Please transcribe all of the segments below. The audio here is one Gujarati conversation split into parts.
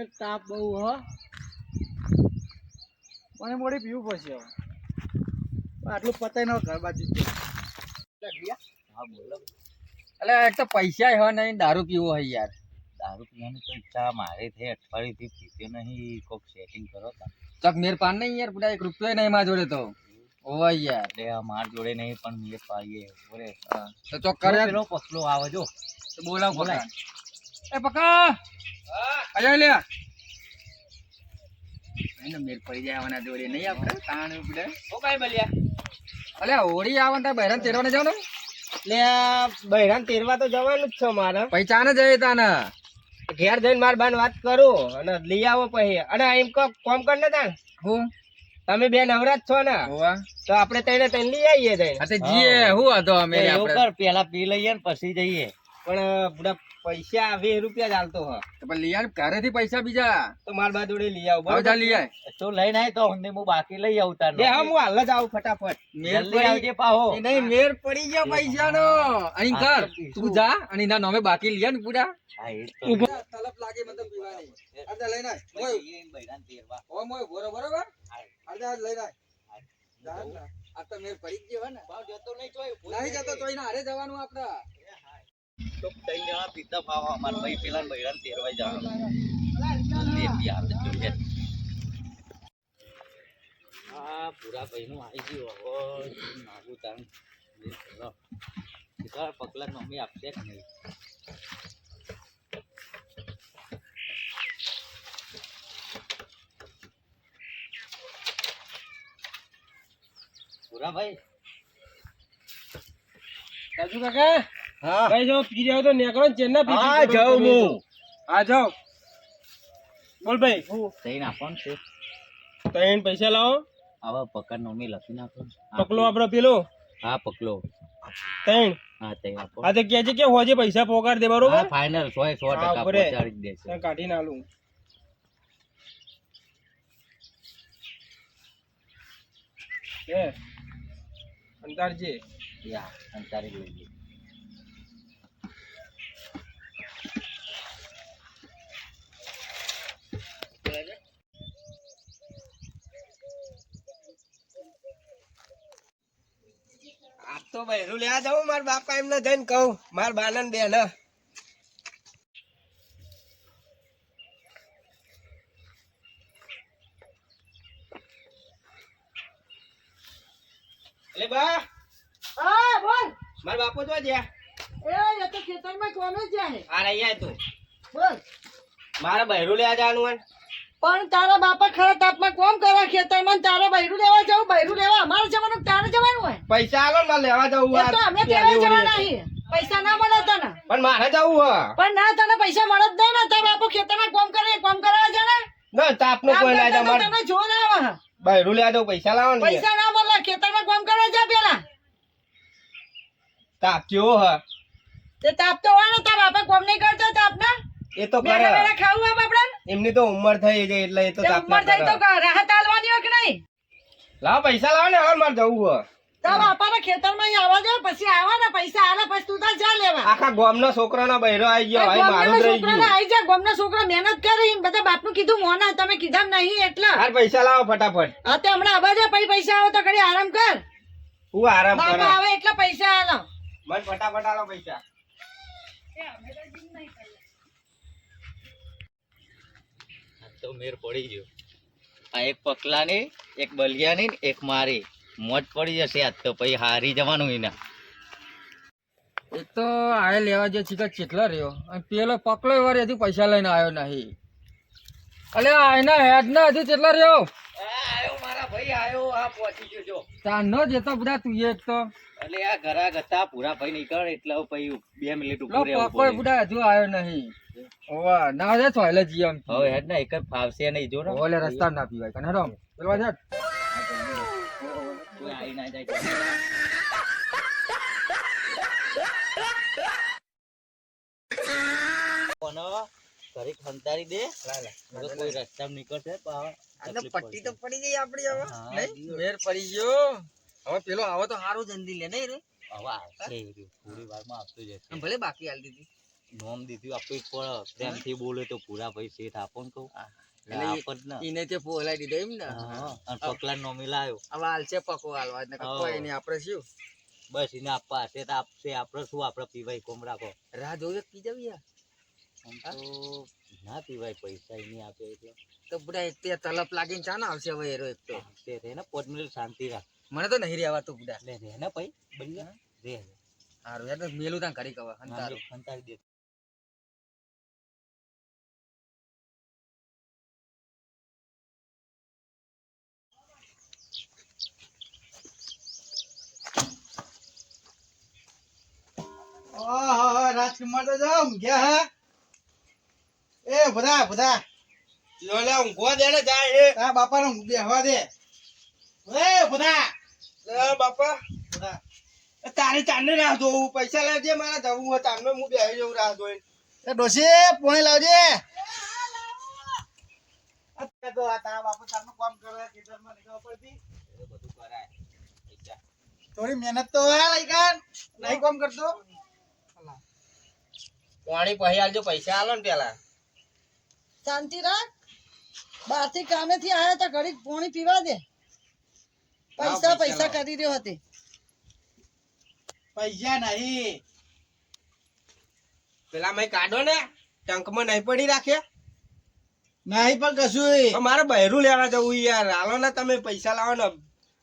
એક તાપ બહુ હ મને મોડી પીવું પડશે હવે આટલું પતાય ન ઘર બાજુ હા બોલો. એટલે એક તો પૈસા હે નહીં, દારૂ પીવો હોય યાર. દારૂ પીવાની તો ઈચ્છા મારે થઈ, અઠવાડિયેથી પીતો નહીં. કોક સેટિંગ કરો ચક મેર પાન નહીં યાર, પૂરા 1 રૂપિયો નહીં મારા જોડે તો. ઓવા યાર લે માર જોડે નહીં પણ મેર પાઈએ બોલે. તો ચોક કરે પેલો પકલો આવે જો તો બોલાવ પકા. એ પકા હા આયા લે. એને મેર પડી જાય આવના જોડે નહીં આપણે તાણ ઉપડે. ઓ કાઈ બલિયા. અલે હોળી આવે ને બહેરાન તેરવાને જાવ ને. એટલે બહેરાન તેરવા તો જવાનું જ છે મારે. પૈસા ને જઈએ તાને ઘેર જઈને માર બાન વાત કરું અને લઈ આવો પછી. અને એમ કોમ કર ને તાન હું તમે બે નવરાત છો ને તો આપણે તઈને તઈને લઈ આવીએ તઈને. હા તે જીએ હું હતો અમે આપણે પેલા પી લઈએ ને પછી જઈએ. પણ બધા પૈસા 20 રૂપિયા જ હાલતો હ તો પણ લઈ આવ ઘરેથી પૈસા બીજા તો માર બા જોડે લઈ આવ. હવે જા લઈ આય તો લઈને આય તો હું બાકી લઈ આવતા ને. હા હું હાલ જ આવું ફટાફટ. મેર પડી આવજે પાહો. નહીં મેર પડી ગયો પૈસાનો. અહીં કર તું જા અને ના નોમે બાકી લઈ ને પૂરા. હા એ તો તલપ લાગે મતલબ પીવાની. આજા લઈને આય મોય બૈરાન તેરવા ઓ મોય બરોબર આજા લઈને આય. આ તો મેર પડી ગયો ને ભાવ જતો નહીં તોય નહીં જતો તોય ના હારે જવાનું આપણે. તો 3 જણા પીતા પાવા માર ભાઈ પેલા બૈરાન તેરવા જવાનું લે યાર જોઈએ. આ પૂરા ભાઈ નું આવી ગયું હવે નાગુ તાણ લે ચલો પગલા મમ્મી આપશે કે નહીં. પૂરા ભાઈ રાજુ કાકા હા ભાઈ જો પી રહ્યો તો નેકળો ચેન્ના પી. હા જાઉં હું. આ જાઓ બોલ ભાઈ હું તઈ નાખવાનું છે તઈને પૈસા લાવો. હવે પકડ નોમી લખી નાખો. પકલો આપણો પેલો હા પકલો તૈણ. હા તઈ આપો. હા તો કે છે કે હોજે પૈસા પોકાર દે બરોબર. હા ફાઇનલ 100% પહોંચાડી દેશે. કાઢી ના લઉં એ અંતારજી યા અંતારી લઈએ. આ તો બહેરું લેવા જાઉં મારા બાપા એમને જઈને કહું મારા બાનન બેન એટલે બા. હા બોલ. મારા બાપુ તો જ્યાં એ તો ખેતરમાં કોમે જાય. આ રહ્યા તું બોલ. મારે બહેરું લેવા જવાનું હોય. પણ તારા બાપા ખરા તાપમાં કોમ કરે ખેતરમાં તારા બૈરું લેવા જવું બૈરું લેવા અમારે જવાનું તારે જવાનું હોય. પૈસા આલો ને મારે લેવા જવું એ તો અમે તેવા જવાના નહીં. પૈસા ના મળે તને. પણ મારે જવું હ. પણ ના તને પૈસા મળે જ નહીં ને તારા બાપુ ખેતરમાં કોમ કરે કોમ કરવા જાય ના તાપનો કોઈ ના જાય મારે તને જોર આવે. બહેરું લેવા જવું પૈસા લાવો ને. પૈસા ના મળે ખેતરમાં કોમ કરવા જા પેલા. તાપ કેવો હ. તે તાપ તો હોય ને તારા બાપા કોમ નહીં કરતા તાપ ના. એ તો કરે બેડા ખાવું આપ આપણે. એમની તો ઉંમર થઈ ગઈ એટલે એ તો તાપ ઉંમર થઈ તો રાહત આલવાની હોય કે નહીં. લાવ પૈસા લાવો ને હવે મારે જવું હ. તારા બાપાના ખેતરમાં અહીં આવવા દે પછી આવા ને પૈસા આલે પછી તું તાર જા લેવા. આખા ગામનો છોકરાનો બહેરો આવી ગયો ભાઈ મારું જ રહી ગયું. આઈ જા ગામના છોકરા મહેનત કરે બધા બાપનું કીધું મોના તમે કીધા નહીં એટલે. હાર પૈસા લાવો ફટાફટ. હા તે હમણાં આવા દે પછી પૈસા આવે તો ઘડી આરામ કર. હું આરામ કરા. બાપા આવે એટલે પૈસા આલો. મને ફટાફટ આલો પૈસા. તો મેર પડી ગયો. આ એક પકલાની એક બલિયાની એક મારી મોજ પડી જશે આજ તો પછી હારી જવાનું એના. એક તો આ લેવા જે ચીકા ચેટલા રહ્યો અને પેલો પકલો વાર હજુ પૈસા લઈને આવ્યો નહીં. અલે આના હેડ ના હજુ કેટલા રહ્યો. આયો મારા ભાઈ આયો આ પહોંચી ગયો જો. તાનો જતો બધા તું એક તો એટલે આ ઘરા ગતા પૂરા ભાઈ નીકળ એટલે પછી 2 મિનિટ ઉપર રહેવું પડે. બુડા હજુ આવ્યો નહીં. ઓવા ના દે થોલે જીમ હવે હેડ ના એક જ ફાવશે નહીં જો ને ઓલે રસ્તા ના પીવાય કને હેડો પેલવા હેડ કોઈ આઈ ના જાય કોનો ઘરે ખંતારી દે કોઈ રસ્તા નીકળશે આને પટ્ટી તો પડી ગઈ આપડી હવે નહીં મેર પડી ગયો. હવે પેલો આવો તો હારું જલ્દી લે નહીં રે હવે આવશે થોડી વારમાં આવતો જશે ભલે બાકી હાલ દીધી નોમ દીધું આપવું જ પડે. પ્રેમથી બોલે તો પૂરા ભાઈ શેઠ આપો ને કહું. એટલે આપત ને. એને તે બોલાઈ દીધો એમ ને હા, અને પકલા નોમી લાવ્યો. હવે હાલશે પકો હાલવા એટલે હા. કોઈ નહીં આપણે શું બસ એને આપવા હશે તો આપશે. આપણે શું આપણે પીવાય કોમ રાખો. રાહ જોવે પી જાવ યાર આમ તો ના પીવાય પૈસા નહીં આપે એટલે. તો બધા એક તે તલપ લાગીને ચા ના આવશે હવે એરો એક તો તે રે ને 5 મિનિટ શાંતિ રાખ. મને તો નહીં રહેવાતું બધા લે રે ને ભાઈ બલ્યા રે. સારું યાર તો મેલું ત્યાં કરી કવા અંતારું અંતારી દે. રાજકુમાર તો જાઓ ગયા હે એ બધા લો લે ઊંઘવા દે ને જાય એ. તારા બાપાને બેહવા દે એ બધા લે બાપા તારે ચાંદને રાહ જોવું પૈસા લેજે મારા જવું હોય તારનો હું બેહી જવું રાહ જોઈને. એ ડોશી પોણી લાવજે અત્યારે તો આ તારા બાપા તારનું કામ કરે ખેતરમાં નીકળવા પડતી એ બધું કરાય. પૈસા. થોડી મહેનત તો હે લઈકાન નહીં કામ કરતો પાણી પછી આલજો પૈસા આલો ને પેલા. શાંતિ રાખ બહારથી કામેથી આયા તો ઘડીક પોણી પીવા દે પૈસા પૈસા કરી રહ્યો હતી પૈસા નહીં પેલા મેં કાઢો ને ટંકમાં નહીં પડી રાખે. નહીં પણ કશું મારે બહેરું લેવા જવું યાર. હાલો ને તમે પૈસા લાવો ને.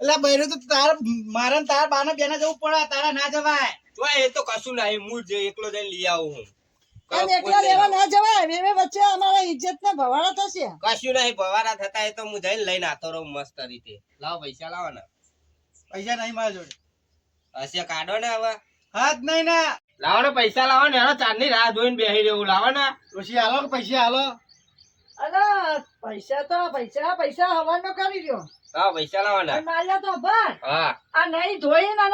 એટલે બૈરું તો તાર મારા ને તારા બાને બેના જવું પડે તારા ના જવાય તો એ તો કશું નહીં, હું જ એકલો જઈને લઈ આવું હું. એમ એકલા લેવા ના જવાય બે વચ્ચે અમારા ઇજ્જત ના ભવાડા થશે કશું નહીં, ભવારા થતા એ તો હું જઈને લઈને આતો રહું મસ્ત રીતે. લાવો પૈસા લાવો ને. પૈસા નહીં મારા જોડે હશે કાઢો ને હવે. હાથ નહીં ના લાવો ને પૈસા લાવો ને. હેડો ચાંદની રાહ જોઈને બેસી રહેવું. લાવો ને. ડોશી હાલો કે પૈસા હાલો અરે પૈસા પૈસા હવાનો કરી રહ્યો લાવો પૈસા લાવો ને. અને માલ્યા તો ભર હા આ નહીં ધોઈ ને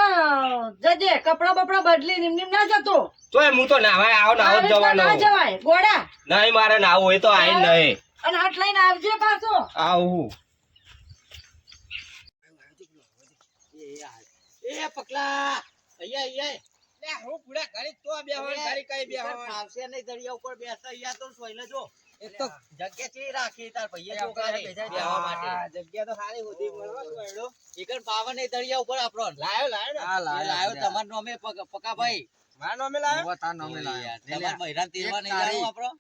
જજે કપડા બપડા બદલી નિમ ના જતો તોય હું તો નાવાય આવો ને આવો જ જવાનો. ના જવાય ગોડા નહીં મારે નાવું હોય તો આઈ નહીં અને હાથ લઈને આવજે પાછો આવું. એ પકલા અહીંયા લે હું પૂરા ઘરે તો બેહવાનું ઘરે કઈ બેહવાનું. આવશે નહીં દરિયા ઉપર બેસતા અહીંયા તો સોયલે જો. એક તો જગ્યા ચી રાખી તાર ભૈયા જો કરે બેહવા માટે. હા, જગ્યા તો સારી હોતી મળવા તો હેડો. એકન પાવન નહીં દરિયા ઉપર આપણો લાયો લાયો ને. હા એ લાવ્યો તમાર નામે પકા ભાઈ. મારા નામે લાયો. તાર નામે લાવ્યો તમાર બૈરાન તેરવા નહીં તારીખ. જાવ આપણો.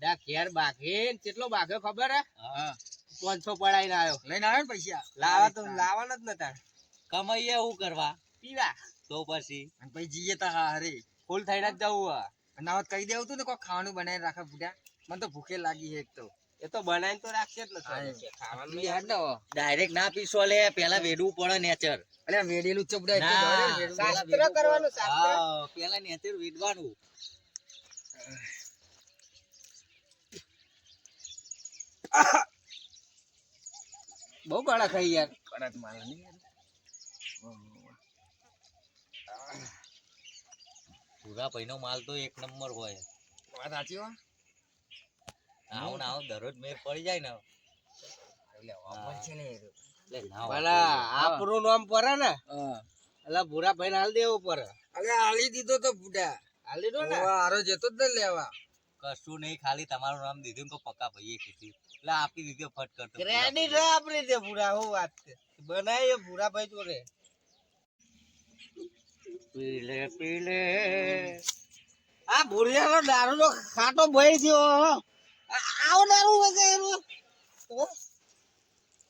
દા ઘેર બાઘીન કેટલો બાઘ્યો ખબર હે? હા 500 પડાઈને આવ્યો. લઈને આવ્યો ને પૈસા લાવા તો લાવાના જ નતા. કમાઈએ એવું કરવા પીવા તો પછી અને પછી જઈએ તા હારે ફૂલ થઈને જ જવું હે. અને આવત કહી દેવું તું ને કોઈ ખાવાનું બનાવીને રાખે બુઢા મને તો ભૂખે લાગી છે એક તો એ તો બનાવીને તો રાખશે જ હા. નથી. ખાવાનું યાર યાર. ને ડાયરેક્ટ ના પીસો લે પેલા વેડવું પડે નેચર. અરે વેડેલું છે બુઢા એટલે ના. દોડે ને વેડવું. શાસ્ત્ર કરવાનું શાસ્ત્ર. હા પેલા નેચર વેડવાનું. બહુ કડક થઈ યાર. કડક માલ નહીં. પૂરા ભાઈનો માલ તો એક નંબર હોય. વાત સાચી હો આવું ને આવું દરરોજ મેર પડી જાય ને એટલે વાપર છે ને એ તો. એટલે ના ભલા આપણું નામ પડે ને હા એટલે ભૂરા ભાઈ હાલ દેવું પડે. અરે આલી દીધો તો બુઢા હાલ દીધો ને. હારો જતો જ ને લેવા કશું નહીં ખાલી તમારું નામ દીધું ને તો પક્કા ભાઈએ કીધું એટલે આપી દીધો ફટ કરતો. ક્રેડિટ રે આપડે તે ભૂરા. હું વાત છે બનાય ભૂરા ભાઈ તો રે. પીલે પીલે આ ભૂરિયાનો દારૂ નો ખાટો ભય થયો. આવો દારૂ વગેરે.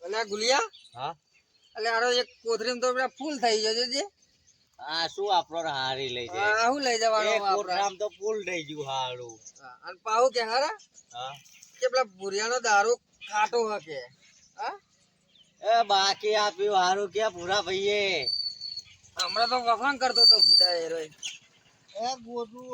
અને આ ગુલિયા હા એટલે આરો એક કોથરીમાં તો પેલા ફૂલ થઈ જશે જે આ શું આપણો હારી લઈ જાય. આ હું લઈ જવાનો એક વાપરા? કોટરામ તો ફૂલ થઈ ગયું હારું. હા, અને પાહુ કે હારા હા કે પેલા ભૂરિયાનો દારૂ ખાટો હકે હા એ બાકી આપ્યું હારું કે પૂરા ભાઈએ. હમણાં તો વખાણ કરતો તો બુઢા એરો એ ગોદું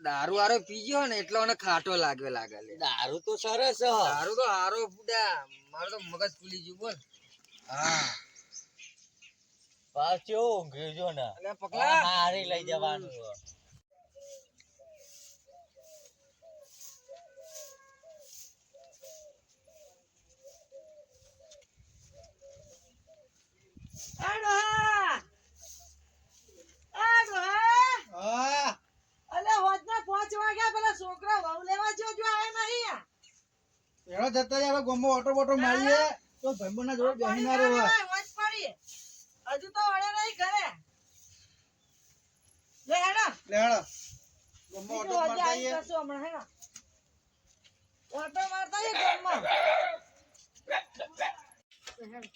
દારૂ હારો પી ગયો ને એટલે મને ખાટો લાગ્યો લાગે લે. દારૂ તો સરસ હ. દારૂ તો હારો બુઢા મારું તો મગજ ફૂલી ગયું બોલ હા પાછો ઊંઘ્યો જો ને એટલે પકલા હારી લઈ જવાનું હ. હા અલે હોજના હવે જતા રહ્યા ગોમો ઓટો બોટો મારીએ તો ભાઈબંધના જોડે બેસી ના રહ્યો હોય. વચ પડી. હજુ તો વળે નહીં ઘરે. લે હેડો. લે હેડો. ગોમો ઓટો બીજું મારતા હજી આવીએ. આવી જશું હમણાં, હેડો. ઓટો મારતા આવીએ ગામમાં. હેડો.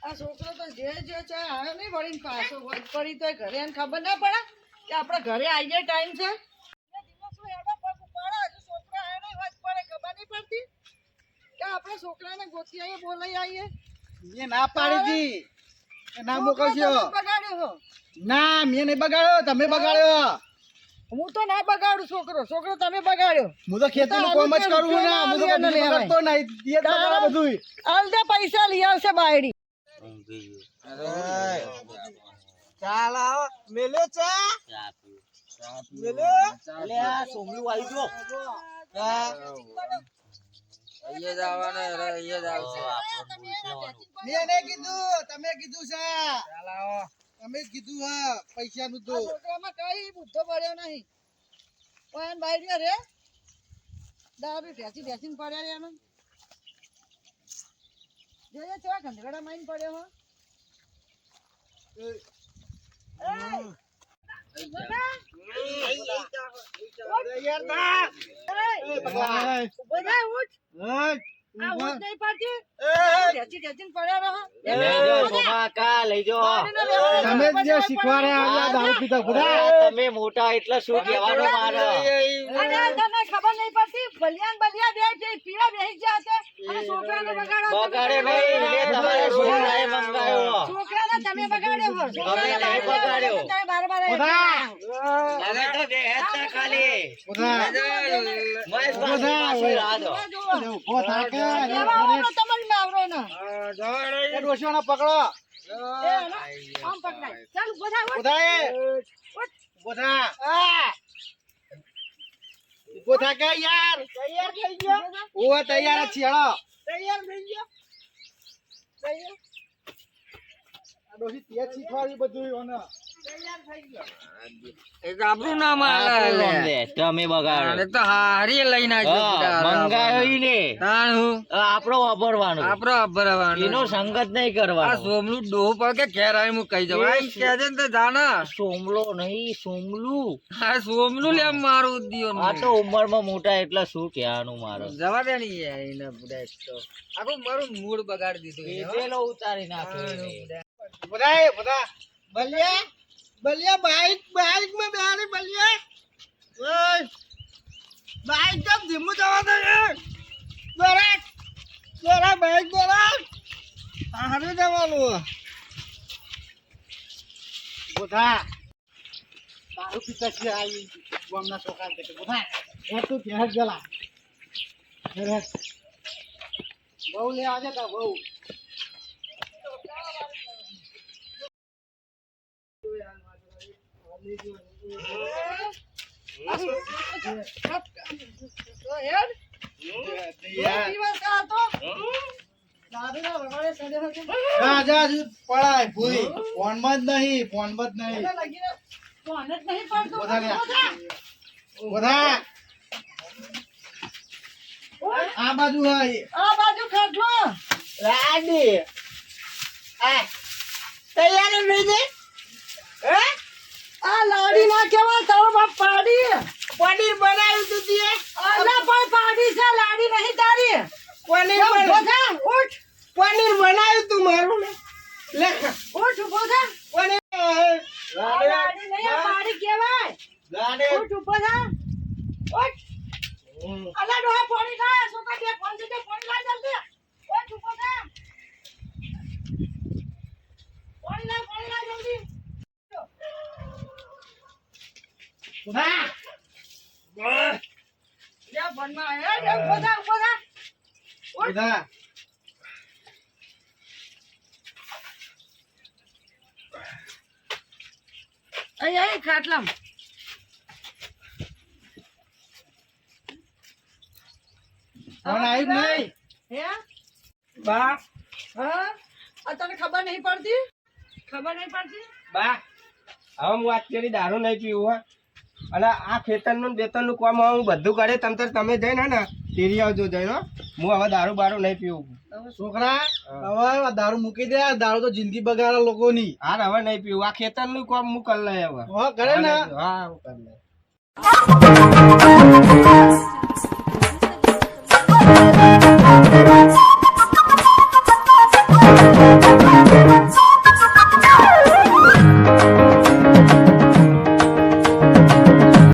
આ છોકરો તો જે છે આવ્યો નહીં વળીને પાછો વચ પડી તોય ઘરે એને ખબર ના પડે કે આપણે ઘરે આવી જાય ટાઈમ છે. દિવસમાં હેડો પગ ઉપાડો, હજુ છોકરો આવ્યો નહીં વચ પડે ખબર નહીં પડતી કે આપણે છોકરાને ગોતી આવીએ બોલાઈ આવીએ. મેં ના પાડી હતી કે ના મોકલજો. છોકરો તમે બગાડ્યો હો. ના મેં નહીં બગાડ્યો, તમે બગાડ્યો. હું તો ના બગાડું છોકરો, છોકરો તમે બગાડ્યો. હું તો ખેતીનું કામ જ કરું છું ને, હું તો કદી બગાડતો નહીં. એ જ બગાડે બધુંય. અડધા પૈસા લઈ આવશે બાયડી. ચાલ આવો મેલે ચા મેલે લે આ સોમલું આવી ગયો. અહીંયા જ આવવાના, અહીંયા જ આવશે. મેં નહીં કીધું, તમે કીધું છે. તમે જ કીધું હા પૈસાનું તો. આ છોકરામાં કઈ બુદ્ધો પડ્યો નહીં. કોઈ એને બાયડીઓ રે દારૂ ઢેસી પડ્યા રે એનો. જોઈએ કેવા ગંધગડા માઈને પડ્યો હો. તમે જ જે શીખવાડ્યા આ દારૂ પીતા બધા. તમે મોટા એટલે શું કહેવાનું મારે? તમને ખબર નહીં પડતી ભલિયાન બલિયા બે જે પીવા બેસી ગયા છે અને છોકરાને બગાડો. બગાડ્યો નહીં, લે તમારા છોકરાએ મંગાયો. છોકરાને તમે બગાડ્યો હો. અમે નહીં બગાડ્યો. તમે બાર બધા હવે તો બે હેતા ખાલી બધા મહેશભાઈ પાછળ રાહ દો. ઉભો થાય કે તમને આવરો ના એ ડોશીઓને પકડો. આમ પકડાય. ચાલ ઉભો થા, ઉઠ. બધા એ ઉભો થા. ઉભો થા કે યાર. તૈયાર થઈ ગયો ઓ તૈયાર જ છીએ હેડો. તૈયાર થઈ ગયો આ ડોશી તે જ શીખવાડ્યું બધું ઓને. તૈયાર થઈ ગયો એક આપણું નામ આ આલે. કોણ લે? તમે બગાડો. આને તો હારી લઈને આવ્યો હા, બધા. મંગાયો ઈ ને. તાણ હું આપણો વાપરવાનો. આપણો અભરવાનો. એનો સંગત નહીં આ કરવાનો. સોમલું ડોહ પર કે ઘેર આવી હું કહી દઉં. આ કહેજે ને તો જાના. સોમલો નહીં, સોમલું. આ સોમલું લે મારું દિયો આ તો ઉંમરમાં મોટા એટલે શું કહેવાનું મારે? જવા દે ને યાર એને બુડા એક તો. આખું મારું મૂડ બગાડી દીધું એને, હો. પેલો ઉતારી નાખ્યો એને. બધા એ બધા બલિયા બલિયા બાઈક બાઈક માં બેહાડે બલિયા ઓય બાઈક તો ધીમું જવા દે બરાક બરા બાઈક બરાક હારે જવાનું બધા દારૂ પીતા છે આવી ગામના છોકરા કે બધા એ તું ત્યાં જ ગલા બહુ લે આજે તા બહુ પડાય ભૂઈ ફોનમાં જ નહીં ફોનમાં જ નહીં બધા આ બાજુ હોય આ બાજુ ખાટલો. રાડી આ તૈયાર નહીં દે હે આ લાડી ના કેવાય તારો બાપ પાડી. પનીર બનાવ્યું તું તે અલા પણ પાડી છે, લાડી નહીં તારી. પનીર ઉભો થા, ઉઠ પનીર બનાવ્યું તું મારું ને લે ઉઠ ઉભો થા. પનીર આ લાડી નહીં, આ પાડી કેવાય. ગાડે ઉઠ ઉભો થા, ઉઠ. અલા ડોહા પાણી લાય, છોકરા બે ફોન છે પાણી લાય જલ્દી. ઉઠ ઉભો થા. પાણી લાય જલ્દી. બધા લે ફોનમાં આયા, ઉભો થા, ઉભો થા. બધા અહીં ખાટલામાં. ફોન આવ્યું નહીં હે બા હા આ તને ખબર નહીં પડતી? ખબર નહીં પડતી? બા હવે હું અત્યારે દારૂ નહીં પીવું હો અને આ ખેતરનું બેતરનું કામ હું બધું કરે તમે જઈને ને તેરી આવજો જઈને હો હું હવે દારૂ બારૂ નહીં પીવું. છોકરા હવે આ દારૂ મૂકી દે. આ દારૂ તો જિંદગી બગાડે લોકોની. હાર હવે નહીં પીવું. આ ખેતરનું કામ હું કરી લઈ હવે. હા કરે ને. હા હું કરી લઈ.